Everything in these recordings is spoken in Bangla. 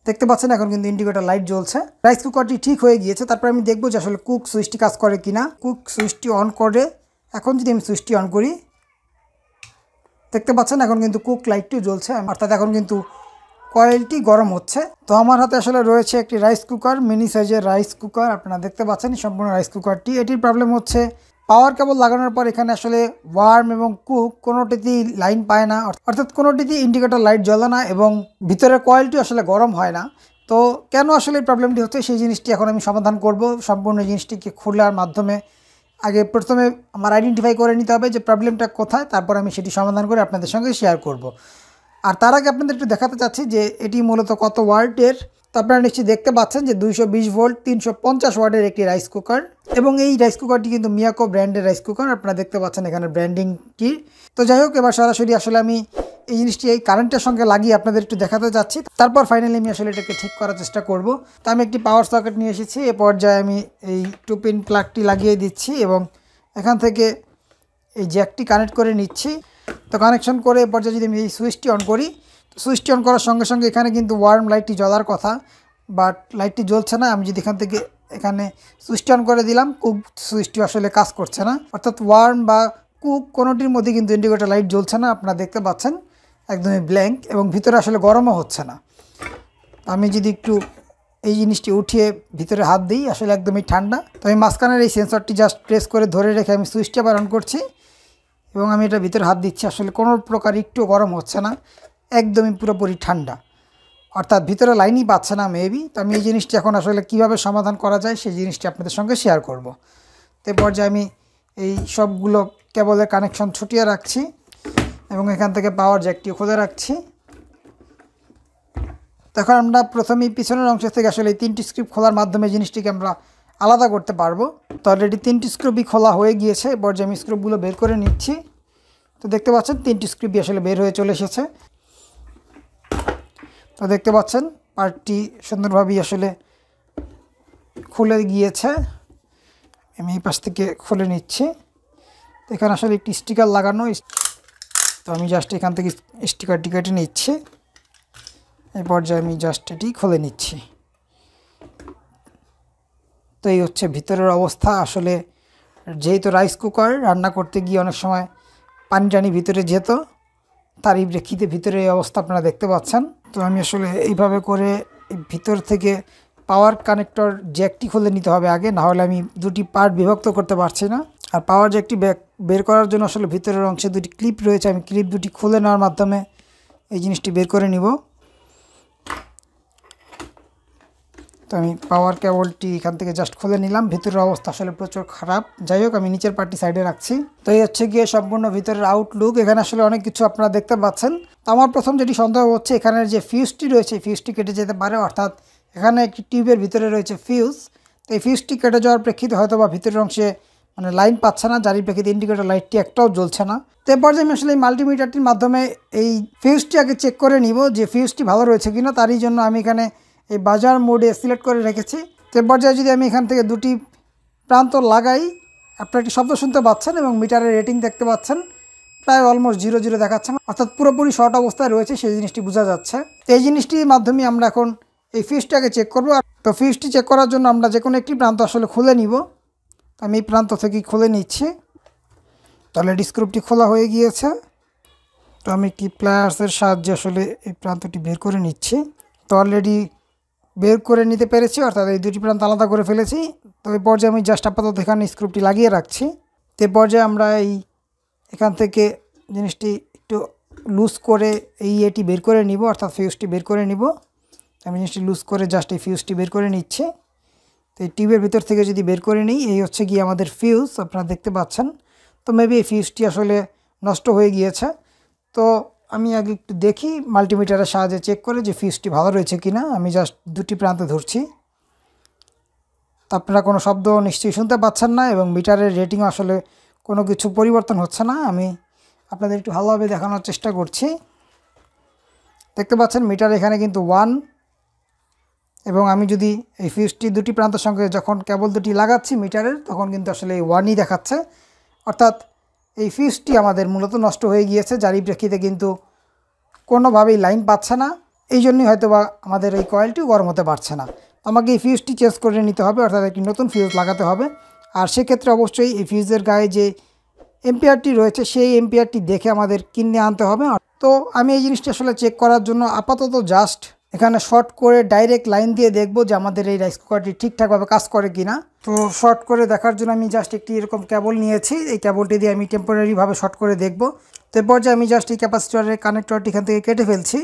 দেখতে পাচ্ছেন এখন কিন্তু ইন্ডিকেটর লাইট জ্বলছে। রাইস কুকারটি ঠিক হয়ে গিয়েছে। তারপর আমি দেখবো যে আসলে কুক সুইচটি কাজ করে কিনা। কুক সুইচটি অন করে এখন যদি আমি সুইচটি অন করি, দেখতে পাচ্ছেন এখন কিন্তু কুক লাইটটিও জ্বলছে, অর্থাৎ এখন কিন্তু কয়েলটি গরম হচ্ছে। তো আমার হাতে আসলে রয়েছে একটি রাইস কুকার, মিনি সাইজের রাইস কুকার। আপনারা দেখতে পাচ্ছেন সম্পূর্ণ রাইস কুকারটি। এটির প্রবলেম হচ্ছে পাওয়ার কেবল লাগানোর পর এখানে আসলে ওয়ার্ম এবং কুক কোনোটিতেই লাইন পায় না, অর্থাৎ কোনোটিতেই ইন্ডিকেটর লাইট জ্বলে না এবং ভিতরের কয়েলটি আসলে গরম হয় না। তো কেন আসলে এই প্রবলেমটি হচ্ছে সেই জিনিসটি এখন আমি সমাধান করব। সম্পূর্ণ জিনিসটিকে খোলার মাধ্যমে আগে প্রথমে আমার আইডেন্টিফাই করে নিতে হবে যে প্রবলেমটা কোথায়, তারপর আমি সেটি সমাধান করে আপনাদের সঙ্গে শেয়ার করব। আর তার আগে আপনাদের একটু দেখাতে চাচ্ছি যে এটি মূলত কত ওয়াটের। তো আপনারা নিশ্চয়ই দেখতে পাচ্ছেন যে 220 ভোল্ট 350 ওয়াটের একটি রাইস কুকার, এবং এই রাইস কুকারটি কিন্তু মিয়াকো ব্র্যান্ডের রাইস কুকার। আপনারা দেখতে পাচ্ছেন এখানে ব্র্যান্ডিংটি। তো যাই হোক, এবার সরাসরি আসলে আমি এই জিনিসটি এই কারেন্টের সঙ্গে লাগিয়ে আপনাদের একটু দেখাতে যাচ্ছি, তারপর ফাইনালি আমি আসলে এটাকে ঠিক করার চেষ্টা করব। তো আমি একটি পাওয়ার সকেট নিয়ে এসেছি। এ পর্যায়ে আমি এই 2 পিন প্লাগটি লাগিয়ে দিচ্ছি এবং এখান থেকে এই জ্যাকটি কানেক্ট করে নিচ্ছি। তো কানেকশন করে এ পর্যায়ে যদি আমি এই সুইচটি অন করি, তো সুইচটি অন করার সঙ্গে সঙ্গে এখানে কিন্তু ওয়ার্ম লাইটটি জ্বলার কথা, বাট লাইটটি জ্বলছে না। আমি যদি এখান থেকে এখানে সুইচটি অন করে দিলাম, কুক সুইচটি আসলে কাজ করছে না, অর্থাৎ ওয়ার্ম বা কুক কোনোটির মধ্যে কিন্তু ইন্ডিকেটর লাইট জ্বলছে না। আপনারা দেখতে পাচ্ছেন একদমই ব্ল্যাঙ্ক এবং ভিতরে আসলে গরমও হচ্ছে না। আমি যদি একটু এই জিনিসটি উঠিয়ে ভিতরে হাত দিই, আসলে একদমই ঠান্ডা। তো আমি মাঝখানের এই সেন্সরটি জাস্ট প্রেস করে ধরে রেখে আমি সুইচটি আবার অন করছি এবং আমি এটা ভিতরে হাত দিচ্ছি। আসলে কোনো প্রকার একটু গরম হচ্ছে না, একদমই পুরোপুরি ঠান্ডা, অর্থাৎ ভিতরে লাইনই পাচ্ছে না মেবি। তো আমি এই জিনিসটি এখন আসলে কীভাবে সমাধান করা যায় সেই জিনিসটি আপনাদের সঙ্গে শেয়ার করব। তো পর্যায়ে আমি এই সবগুলো কেবলের কানেকশন ছুটিয়ে রাখছি এবং এখান থেকে পাওয়ার জ্যাকটিও খুলে রাখছি। তখন আমরা প্রথমেই পিছনের অংশ থেকে আসলে এই 3টি স্ক্রু খোলার মাধ্যমে জিনিসটিকে আমরা আলাদা করতে পারবো। তো অলরেডি 3টি স্ক্রুবই খোলা হয়ে গিয়েছে। এবার যে আমি স্ক্রুগুলো বের করে নিচ্ছি, তো দেখতে পাচ্ছেন 3টি স্ক্রুবই আসলে বের হয়ে চলে এসেছে। তো দেখতে পাচ্ছেন পার্টটি সুন্দরভাবেই আসলে খুলে গিয়েছে। আমি এই পাশ থেকে খুলে নিচ্ছি। তো এখানে আসলে একটি স্টিকার লাগানো, তো আমি জাস্ট এখান থেকে স্টিকারটি কেটে নিচ্ছি। এই পর্যায়ে আমি জাস্ট এটি খুলে নিচ্ছি। তো এই হচ্ছে ভিতরের অবস্থা। আসলে যেহেতু রাইস কুকার, রান্না করতে গিয়ে অনেক সময় পানি টানি ভিতরে যেত, তারই প্রেক্ষিতে ভিতরে এই অবস্থা আপনারা দেখতে পাচ্ছেন। তো আমি আসলে এইভাবে করে ভিতর থেকে পাওয়ার কানেক্টর জ্যাকটি খুলে নিতে হবে আগে, না হলে আমি দুটি পার্ট বিভক্ত করতে পারছি না। আর পাওয়ার জ্যাকটি বের করার জন্য আসলে ভিতরের অংশে দুটি ক্লিপ রয়েছে, আমি ক্লিপ দুটি খুলে নেওয়ার মাধ্যমে এই জিনিসটি বের করে নিব। তো আমি পাওয়ার কেবলটি এখান থেকে জাস্ট খুলে নিলাম। ভিতরের অবস্থা আসলে প্রচুর খারাপ। যাই হোক, আমি নিচের পার্টটি সাইডে রাখছি। তো এই হচ্ছে গিয়ে সম্পূর্ণ ভিতরের আউটলুক। এখানে আসলে অনেক কিছু আপনারা দেখতে পাচ্ছেন। তো আমার প্রথম যেটি সন্দেহ হচ্ছে, এখানের যে ফিউজটি রয়েছে ফিউজটি কেটে যেতে পারে, অর্থাৎ এখানে একটি টিউবের ভিতরে রয়েছে ফিউজ। তো এই ফিউজটি কেটে যাওয়ার প্রেক্ষিতে হয়তো বা ভিতরের অংশে মানে লাইন পাচ্ছে না, যার প্রেক্ষিতে ইন্ডিকেটর লাইটটি একটাও জ্বলছে না। তো এরপর যে আমি আসলে এই মাল্টিমিটারটির মাধ্যমে এই ফিউজটি আগে চেক করে নিব যে ফিউজটি ভালো রয়েছে কিনা। তারই জন্য আমি এখানে এই বাজার মোডে সিলেক্ট করে রেখেছি। তো এ পর্যায়ে যদি আমি এখান থেকে দুটি প্রান্ত লাগাই, আপনারা একটি শব্দ শুনতে পাচ্ছেন এবং মিটারের রেটিং দেখতে পাচ্ছেন প্রায় অলমোস্ট 0 দেখাচ্ছে, অর্থাৎ পুরোপুরি শর্ট অবস্থায় রয়েছে সেই জিনিসটি বোঝা যাচ্ছে। তো এই জিনিসটির মাধ্যমে আমরা এখন এই ফিউজটাকে চেক করব। তো ফিউজটি চেক করার জন্য আমরা যে কোনো একটি প্রান্ত আসলে খুলে নিব। আমি এই প্রান্ত থেকেই খুলে নিচ্ছি। তাহলে স্ক্রুপটি খোলা হয়ে গিয়েছে। তো আমি একটি প্লায়ার্সের সাহায্যে আসলে এই প্রান্তটি বের করে নিচ্ছি। তো অলরেডি বের করে নিতে পেরেছি, অর্থাৎ এই দুটি প্রান্ত আলাদা করে ফেলেছি। তো এই পর্যায়ে আমি জাস্ট আপাতত এখানে স্ক্রুপটি লাগিয়ে রাখছি। তো এই পর্যায়ে আমরা এখান থেকে জিনিসটি একটু লুজ করে এটি বের করে নিব, অর্থাৎ ফিউজটি বের করে নিব। আমি জিনিসটি লুজ করে জাস্ট এই ফিউজটি বের করে নিচ্ছি। তো এই টিউবের ভিতর থেকে যদি বের করে নিই, এই হচ্ছে গিয়ে আমাদের ফিউজ, আপনারা দেখতে পাচ্ছেন। তো মেবি এই ফিউজটি আসলে নষ্ট হয়ে গিয়েছে। তো আমি আগে একটু দেখি মাল্টিমিটারের সাহায্যে চেক করে যে ফিউজটি ভালো রয়েছে কিনা। আমি জাস্ট দুটি প্রান্তে ধরছি। তো আপনারা কোনো শব্দ নিশ্চয়ই শুনতে পাচ্ছেন না এবং মিটারের রেটিং আসলে কোনো কিছু পরিবর্তন হচ্ছে না। আমি আপনাদের একটু ভালোভাবে দেখানোর চেষ্টা করছি। দেখতে পাচ্ছেন মিটার এখানে কিন্তু 1, এবং আমি যদি এই ফিউজটি দুটি প্রান্তের সঙ্গে যখন কেবল দুটি লাগাচ্ছি মিটারের, তখন কিন্তু আসলে এই 1ই দেখাচ্ছে, অর্থাৎ এই ফিউজটি আমাদের মূলত নষ্ট হয়ে গিয়েছে, যারই প্রেক্ষিতে কিন্তু কোনোভাবেই লাইন পাচ্ছে না এই জন্যই হয়তো বা আমাদের এই কয়েলটি গরম হতে পারছে না। আমাকে এই ফিউজটি চেঞ্জ করে নিতে হবে, অর্থাৎ একটি নতুন ফিউজ লাগাতে হবে। আর সেক্ষেত্রে অবশ্যই এই ফিউজের গায়ে যে এম্পিয়ারটি রয়েছে সেই এম্পিয়ারটি দেখে আমাদের কিনে আনতে হবে। তো আমি এই জিনিসটা আসলে চেক করার জন্য আপাতত জাস্ট এখানে শর্ট করে ডাইরেক্ট লাইন দিয়ে দেখব যে আমাদের এই রাইস কুকারটি ঠিকঠাকভাবে কাজ করে কিনা। তো শর্ট করে দেখার জন্য আমি জাস্ট একটি এরকম কেবল নিয়েছি, এই কেবলটি দিয়ে আমি টেম্পোরারিভাবে শর্ট করে দেখব। তো এরপর যে আমি জাস্ট এই ক্যাপাসিটরের কানেক্টরটি এখান থেকে কেটে ফেলছি।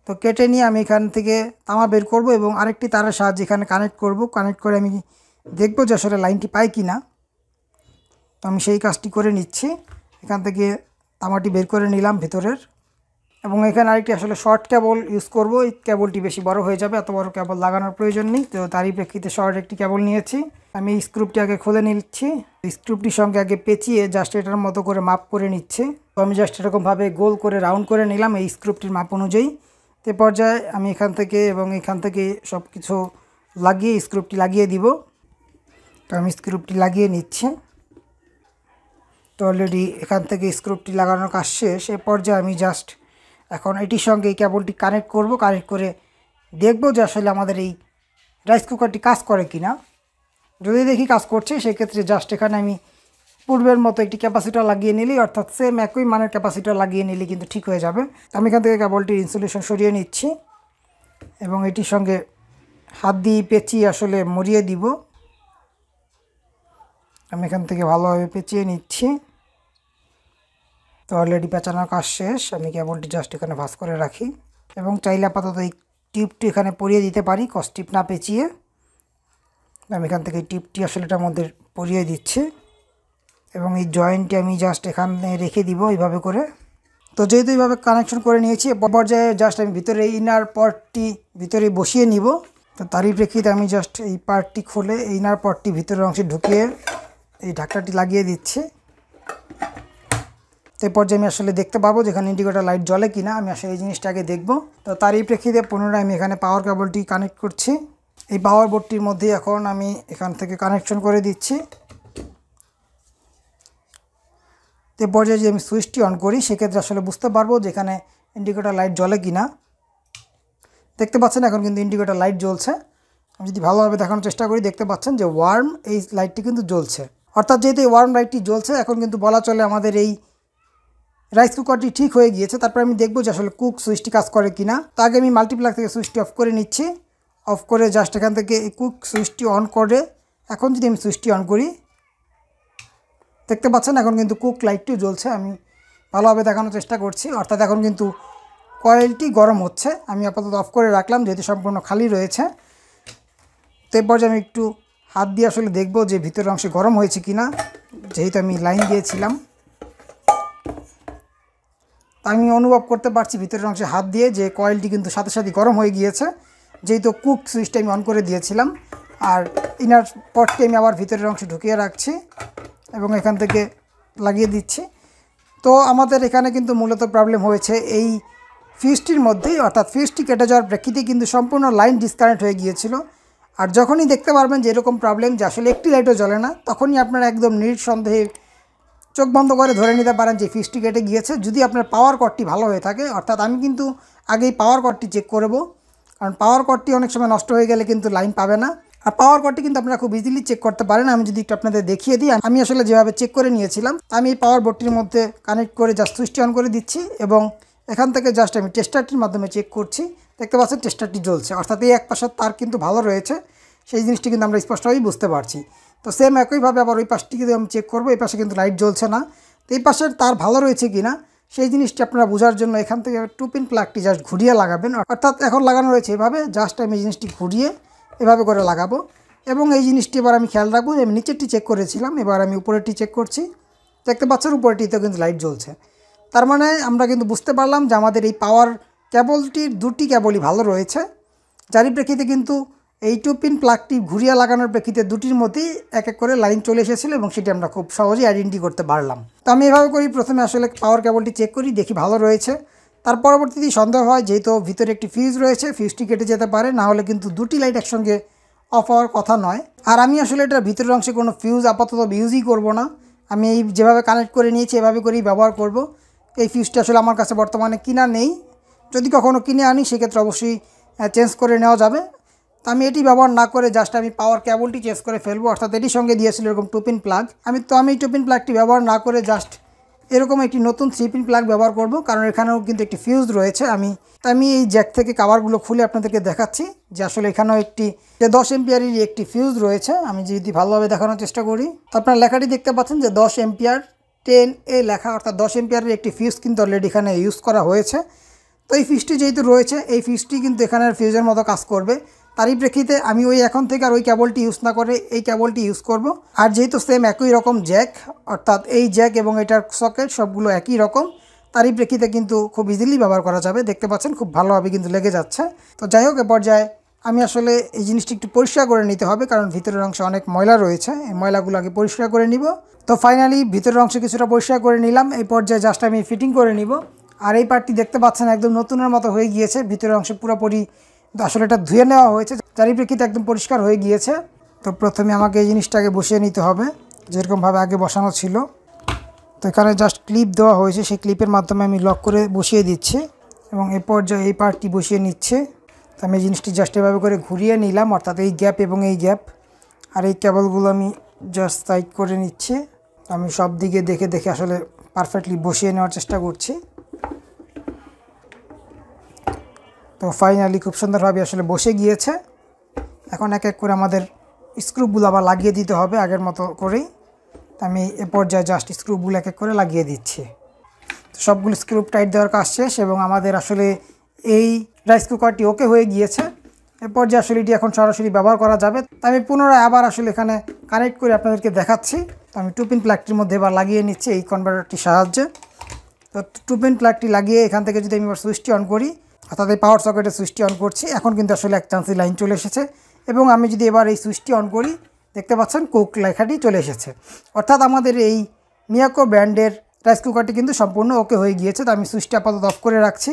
তো কেটে নিয়ে আমি এখান থেকে তামা বের করব এবং আরেকটি তারের সাহায্যে এখানে কানেক্ট করব। কানেক্ট করে আমি দেখব যে আসলে লাইনটি পাই কি না। তো আমি সেই কাজটি করে নিচ্ছি। এখান থেকে তামাটি বের করে নিলাম ভিতরের, এবং এখানে আরেকটি আসলে শর্ট কেবল ইউজ করব। এই কেবলটি বেশি বড় হয়ে যাবে, এত বড় কেবল লাগানোর প্রয়োজন নেই। তো তারই প্রেক্ষিতে শর্ট একটি কেবল নিয়েছি। আমি এই স্ক্রুপটি আগে খুলে নিচ্ছি। স্ক্রুপটির সঙ্গে আগে পেঁচিয়ে জাস্ট এটার মতো করে মাপ করে নিচ্ছি। তো আমি জাস্ট এরকমভাবে গোল করে রাউন্ড করে নিলাম এই স্ক্রুপটির মাপ অনুযায়ী। তো পর্যায়ে আমি এখান থেকে এবং এখান থেকে সব কিছু লাগিয়ে স্ক্রুপটি লাগিয়ে দিব। তো আমি স্ক্রুপটি লাগিয়ে নিচ্ছি। তো অলরেডি এখান থেকে স্ক্রুপটি লাগানোর কাজ শেষ। এ পর্যায়ে আমি জাস্ট এখন এটির সঙ্গে এই কেবলটি কানেক্ট করব। কানেক্ট করে দেখব যে আসলে আমাদের এই রাইস কুকারটি কাজ করে কি না। যদি দেখি কাজ করছে, সেক্ষেত্রে জাস্ট এখানে আমি পূর্বের মতো একটি ক্যাপাসিটার লাগিয়ে নিলেই, অর্থাৎ সেম একই মানের ক্যাপাসিটার লাগিয়ে নিলে কিন্তু ঠিক হয়ে যাবে। আমি এখান থেকে কেবলটির ইনসুলেশন সরিয়ে নিচ্ছি এবং এটির সঙ্গে হাত দিয়ে পেঁচিয়ে আসলে মরিয়ে দিব। আমি এখান থেকে ভালোভাবে পেঁচিয়ে নিচ্ছি। তো অলরেডি পেঁচানোর কাজ শেষ। আমি কেবলটি জাস্ট এখানে ভাঁজ করে রাখি এবং চাইলে আপাতত এই টিউবটি এখানে পরিয়ে দিতে পারি কস টিপ না পেঁচিয়ে। আমি এখান থেকে টিপটি আসলে এটার মধ্যে পরিয়ে দিচ্ছি এবং এই জয়েন্টটি আমি জাস্ট এখানে রেখে দিব এইভাবে করে। তো যেহেতু এইভাবে কানেকশন করে নিয়েছি, পর্যায়ে জাস্ট আমি ভিতরে এই ইনার পটটি ভিতরে বসিয়ে নিব। তো তারই প্রেক্ষিতে আমি জাস্ট এই পার্টটি খুলে এই ইনার পটটি ভিতরের অংশে ঢুকিয়ে এই ঢাকনাটি লাগিয়ে দিচ্ছি। তো এই পর্যায়ে আমি আসলে দেখতে পাবো যেখানে ইন্ডিকেটর লাইট জ্বলে কিনা। আমি আসলে এই জিনিসটা আগে দেখব। তো তারই প্রেক্ষিতে পুনরায় আমি এখানে পাওয়ার কেবলটি কানেক্ট করছি। এই পাওয়ার বোর্ডটির মধ্যে এখন আমি এখান থেকে কানেকশন করে দিচ্ছি। তো পর্যায়ে যদি আমি সুইচটি অন করি, সেক্ষেত্রে আসলে বুঝতে পারবো যে এখানে ইন্ডিকেটর লাইট জ্বলে কিনা। দেখতে পাচ্ছেন এখন কিন্তু ইন্ডিকেটর লাইট জ্বলছে। আমি যদি ভালোভাবে দেখানোর চেষ্টা করি, দেখতে পাচ্ছেন যে ওয়ার্ম এই লাইটটি কিন্তু জ্বলছে। অর্থাৎ যেহেতু এই ওয়ার্ম লাইটটি জ্বলছে, এখন কিন্তু বলা চলে আমাদের এই রাইস কুকারটি ঠিক হয়ে গিয়েছে। তারপর আমি দেখব যে আসলে কুক সুইচটি কাজ করে কিনা। তো আগে আমি মাল্টিপ্লাগ থেকে সুইচটি অফ করে নিচ্ছি। অফ করে জাস্ট এখান থেকে এই কুক সুইচটি অন করে এখন যদি আমি সুইচটি অন করি, দেখতে পাচ্ছেন এখন কিন্তু কুক লাইটটিও জ্বলছে। আমি ভালোভাবে দেখানোর চেষ্টা করছি। অর্থাৎ এখন কিন্তু কয়েলটি গরম হচ্ছে। আমি আপাতত অফ করে রাখলাম যেহেতু সম্পূর্ণ খালি রয়েছে। তো এরপর যে আমি একটু হাত দিয়ে আসলে দেখব যে ভিতরের অংশে গরম হয়েছে কিনা, যেহেতু আমি লাইন দিয়েছিলাম। আমি অনুভব করতে পারছি ভিতরের অংশে হাত দিয়ে যে কয়েলটি কিন্তু সাথে সাথে গরম হয়ে গিয়েছে, যেহেতু কুক সুইচটা আমি অন করে দিয়েছিলাম। আর ইনার পটটি আমি আবার ভিতরের অংশে ঢুকিয়ে রাখছি এবং এখান থেকে লাগিয়ে দিচ্ছি। তো আমাদের এখানে কিন্তু মূলত প্রবলেম হয়েছে এই ফিউজটির মধ্যেই, অর্থাৎ ফিউজটি কেটে যাওয়ার প্রেক্ষিতে কিন্তু সম্পূর্ণ লাইন ডিসকানেক্ট হয়ে গিয়েছিল। আর যখনই দেখতে পারবেন যে এরকম প্রবলেম যে আসলে একটি লাইটও জ্বলে না, তখনই আপনারা একদম নিঃসন্দেহে চোখ বন্ধ করে ধরে নিতে পারেন যে ফিউজটি কেটে গিয়েছে। যদি আপনার পাওয়ার কর্ডটি ভালো হয়ে থাকে, অর্থাৎ আমি কিন্তু আগেই পাওয়ার কর্ডটি চেক করব, কারণ পাওয়ার কর্ডটি অনেক সময় নষ্ট হয়ে গেলে কিন্তু লাইন পাবে না। আর পাওয়ার কর্ডটি কিন্তু আপনারা খুব ইজিলি চেক করতে পারেন। আমি যদি একটু আপনাদের দেখিয়ে দিই, আমি আসলে যেভাবে চেক করে নিয়েছিলাম, আমি এই পাওয়ার বোর্ডটির মধ্যে কানেক্ট করে জাস্ট সুইচটি অন করে দিচ্ছি এবং এখান থেকে জাস্ট আমি টেস্টারটির মাধ্যমে চেক করছি। দেখতে পাচ্ছেন টেস্টারটি জ্বলছে, অর্থাৎ এই এক পাশের তার কিন্তু ভালো রয়েছে, সেই জিনিসটি কিন্তু আমরা স্পষ্টভাবেই বুঝতে পারছি। তো সেম একইভাবে আবার ওই পাশটি যদি আমি চেক করবো, এই পাশে কিন্তু লাইট জ্বলছে না। তো এই পাশের তার ভালো রয়েছে কিনা সেই জিনিসটি আপনারা বোঝার জন্য এখান থেকে 2 পিন প্লাগটি জাস্ট ঘুরিয়ে লাগাবেন। অর্থাৎ এখন লাগানো রয়েছে এভাবে, জাস্ট আমি জিনিসটি ঘুরিয়ে এভাবে করে লাগাবো এবং এই জিনিসটি এবার আমি খেয়াল রাখবো যে আমি নিচেরটি চেক করেছিলাম, এবার আমি উপরেরটি চেক করছি। দেখতে পাচ্ছেন উপরেরটিতেও কিন্তু লাইট জ্বলছে। তার মানে আমরা কিন্তু বুঝতে পারলাম যে আমাদের এই পাওয়ার কেবলটির দুটি কেবলই ভালো রয়েছে, যারই প্রেক্ষিতে কিন্তু এই 2 পিন প্লাগটি ঘুরিয়ে লাগানোর প্রেক্ষিতে দুটির মধ্যেই এক এক করে লাইন চলে এসেছিলো এবং সেটি আমরা খুব সহজেই আইডেন্টি করতে পারলাম। তো আমি এভাবে করি, প্রথমে আসলে পাওয়ার কেবলটি চেক করি, দেখি ভালো রয়েছে। তার পরবর্তীতে সন্দেহ হয় যেহেতু ভিতরে একটি ফিউজ রয়েছে, ফিউজটি কেটে যেতে পারে, না হলে কিন্তু দুটি লাইট একসঙ্গে অফ হওয়ার কথা নয়। আর আমি আসলে এটার ভিতরের অংশে কোনো ফিউজ আপাতত ইউজই করব না। আমি এই যেভাবে কানেক্ট করে নিয়েছি এভাবে করেই ব্যবহার করব। এই ফিউজটা আসলে আমার কাছে বর্তমানে কিনা নেই, যদি কখনও কিনে আনি সেক্ষেত্রে অবশ্যই চেঞ্জ করে নেওয়া যাবে। তো আমি এটি ব্যবহার না করে জাস্ট আমি পাওয়ার কেবলটি চেঞ্জ করে ফেলবো, অর্থাৎ এটির সঙ্গে দিয়েছিল এরকম 2 পিন প্লাগ। আমি এই 2 পিন প্লাগটি ব্যবহার না করে জাস্ট এরকম একটি নতুন 3 পিন প্লাগ ব্যবহার করব, কারণ এখানেও কিন্তু একটি ফিউজ রয়েছে। আমি এই জ্যাক থেকে কভারগুলো খুলে আপনাদেরকে দেখাচ্ছি যে আসলে এখানেও একটি 10 এম্পিয়ারেরই একটি ফিউজ রয়েছে। আমি যদি ভালোভাবে দেখানোর চেষ্টা করি, তো আপনারা লেখাটি দেখতে পাচ্ছেন যে 10 এম্পিয়ার 10A লেখা, অর্থাৎ 10 এম্পিয়ারের একটি ফিউজ কিন্তু অলরেডি এখানে ইউজ করা হয়েছে। তো এই ফিউজটি যেহেতু রয়েছে, এই ফিউজটি কিন্তু এখানের ফিউজের মতো কাজ করবে। তারই প্রেক্ষিতে আমি এখন থেকে আর ওই কেবলটি ইউজ না করে এই কেবলটি ইউজ করব। আর যেহেতু সেম একই রকম জ্যাক, অর্থাৎ এই জ্যাক এবং এটার সকেট সবগুলো একই রকম, তারই প্রেক্ষিতে কিন্তু খুব ইজিলি ব্যবহার করা যাবে। দেখতে পাচ্ছেন খুব ভালোভাবে কিন্তু লেগে যাচ্ছে। তো যাই হোক, এ পর্যায়ে আমি আসলে এই জিনিসটি একটু পরিষ্কার করে নিতে হবে, কারণ ভিতরের অংশে অনেক ময়লা রয়েছে। এই ময়লাগুলো আগে পরিষ্কার করে নিব। তো ফাইনালি ভিতরের অংশে কিছুটা পরিষ্কার করে নিলাম। এই পর্যায়ে জাস্ট আমি ফিটিং করে নিব। আর এই পার্টটি দেখতে পাচ্ছেন একদম নতুনের মতো হয়ে গিয়েছে। ভিতরের অংশে পুরোপুরি আসলে এটা ধুয়ে নেওয়া হয়েছে, চারি প্রেক্ষিতে একদম পরিষ্কার হয়ে গিয়েছে। তো প্রথমে আমাকে এই জিনিসটাকে বসিয়ে নিতে হবে যেরকমভাবে আগে বসানো ছিল। তো এখানে জাস্ট ক্লিপ দেওয়া হয়েছে, সেই ক্লিপের মাধ্যমে আমি লক করে বসিয়ে দিচ্ছি এবং এই পর্যায়ে এই পার্টটি বসিয়ে নিচ্ছে। তো আমি এই জিনিসটি জাস্ট এভাবে করে ঘুরিয়ে নিলাম, অর্থাৎ এই গ্যাপ এবং এই গ্যাপ। আর এই কেবলগুলো আমি জাস্ট সাইড করে নিচ্ছি। আমি সব দিকে দেখে দেখে আসলে পারফেক্টলি বসিয়ে নেওয়ার চেষ্টা করছি। তো ফাইনালি খুব সুন্দরভাবে আসলে বসে গিয়েছে। এখন এক এক করে আমাদের স্ক্রুগুলো আবার লাগিয়ে দিতে হবে আগের মতো করেই। আমি এ পর্যায়ে জাস্ট স্ক্রুগুলো এক এক করে লাগিয়ে দিচ্ছি। তো সবগুলো স্ক্রু টাইট দেওয়ার কাজ শেষ এবং আমাদের আসলে এই রাইস কুকারটি ওকে হয়ে গিয়েছে। এ পর্যায়ে আসলে এটি এখন সরাসরি ব্যবহার করা যাবে। তো আমি পুনরায় আবার আসলে এখানে কানেক্ট করে আপনাদেরকে দেখাচ্ছি। তো আমি 2 পিন প্লাগটির মধ্যে এবার লাগিয়ে নিচ্ছি এই কনভার্টারটির সাহায্যে। তো 2 পিন প্লাগটি লাগিয়ে এখান থেকে যদি আমি এবার সুইচটি অন করি, অর্থাৎ এই পাওয়ার সকেটের সুইচটি অন করছি, এখন কিন্তু আসলে এক চান্সি লাইন চলে এসেছে। এবং আমি যদি এবার এই সুইচটি অন করি, দেখতে পাচ্ছেন কুক লেখাটি চলে এসেছে। অর্থাৎ আমাদের এই মিয়াকো ব্র্যান্ডের রাইস কুকারটি কিন্তু সম্পূর্ণ ওকে হয়ে গিয়েছে। তো আমি সুইচটি আপাতত অফ করে রাখছি,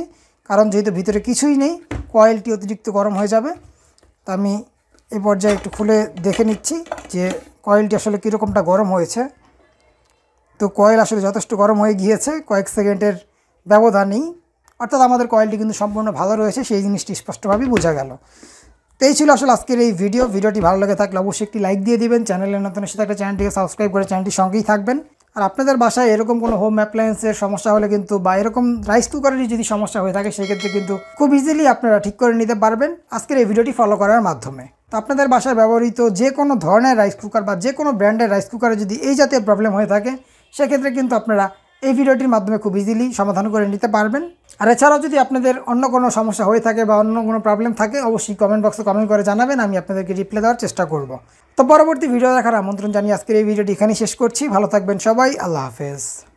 কারণ যেহেতু ভিতরে কিছুই নেই, কয়েলটি অতিরিক্ত গরম হয়ে যাবে। তো আমি এই পর্যায়ে একটু খুলে দেখে নিচ্ছি যে কয়েলটি আসলে কীরকমটা গরম হয়েছে। তো কয়েল আসলে যথেষ্ট গরম হয়ে গিয়েছে, কয়েক সেকেন্ডের ব্যবধানেই। অর্থাৎ আমাদের কয়েলটি কিন্তু সম্পূর্ণ ভালো রয়েছে, সেই জিনিসটি স্পষ্টভাবেই বোঝা গেল। তো এই ছিল আসলে আজকের এই ভিডিওটি ভালো লাগে থাকলে অবশ্যই একটি লাইক দিয়ে দিবেন। চ্যানেলের নতুন এসে থাকলে চ্যানেলটিকে সাবস্ক্রাইব করে চ্যানেলটির সঙ্গেই থাকবেন। আর আপনাদের বাসায় এরকম কোনো হোম অ্যাপ্লায়েন্সের সমস্যা হলে কিন্তু, বা এরকম রাইস কুকারেরই যদি সমস্যা হয়ে থাকে, সেক্ষেত্রে কিন্তু খুব ইজিলি আপনারা ঠিক করে নিতে পারবেন আজকের এই ভিডিওটি ফলো করার মাধ্যমে। তো আপনাদের বাসায় ব্যবহৃত যে কোনো ধরনের রাইস কুকার বা যে কোনো ব্র্যান্ডের রাইস কুকারে যদি এই জাতীয় প্রবলেম হয়ে থাকে, সেক্ষেত্রে কিন্তু আপনারা এই ভিডিওটির মাধ্যমে খুব ইজিলি সমাধান করে নিতে পারবেন। আর এছাড়াও যদি আপনাদের অন্য কোনো সমস্যা হয়ে থাকে বা অন্য কোনো প্রবলেম থাকে, অবশ্যই কমেন্ট বক্সে কমেন্ট করে জানাবেন, আমি আপনাদেরকে রিপ্লাই দেওয়ার চেষ্টা করব। তো পরবর্তী ভিডিও দেখার আমন্ত্রণ জানিয়ে আজকের এই ভিডিওটি এখানেই শেষ করছি। ভালো থাকবেন সবাই, আল্লাহ হাফেজ।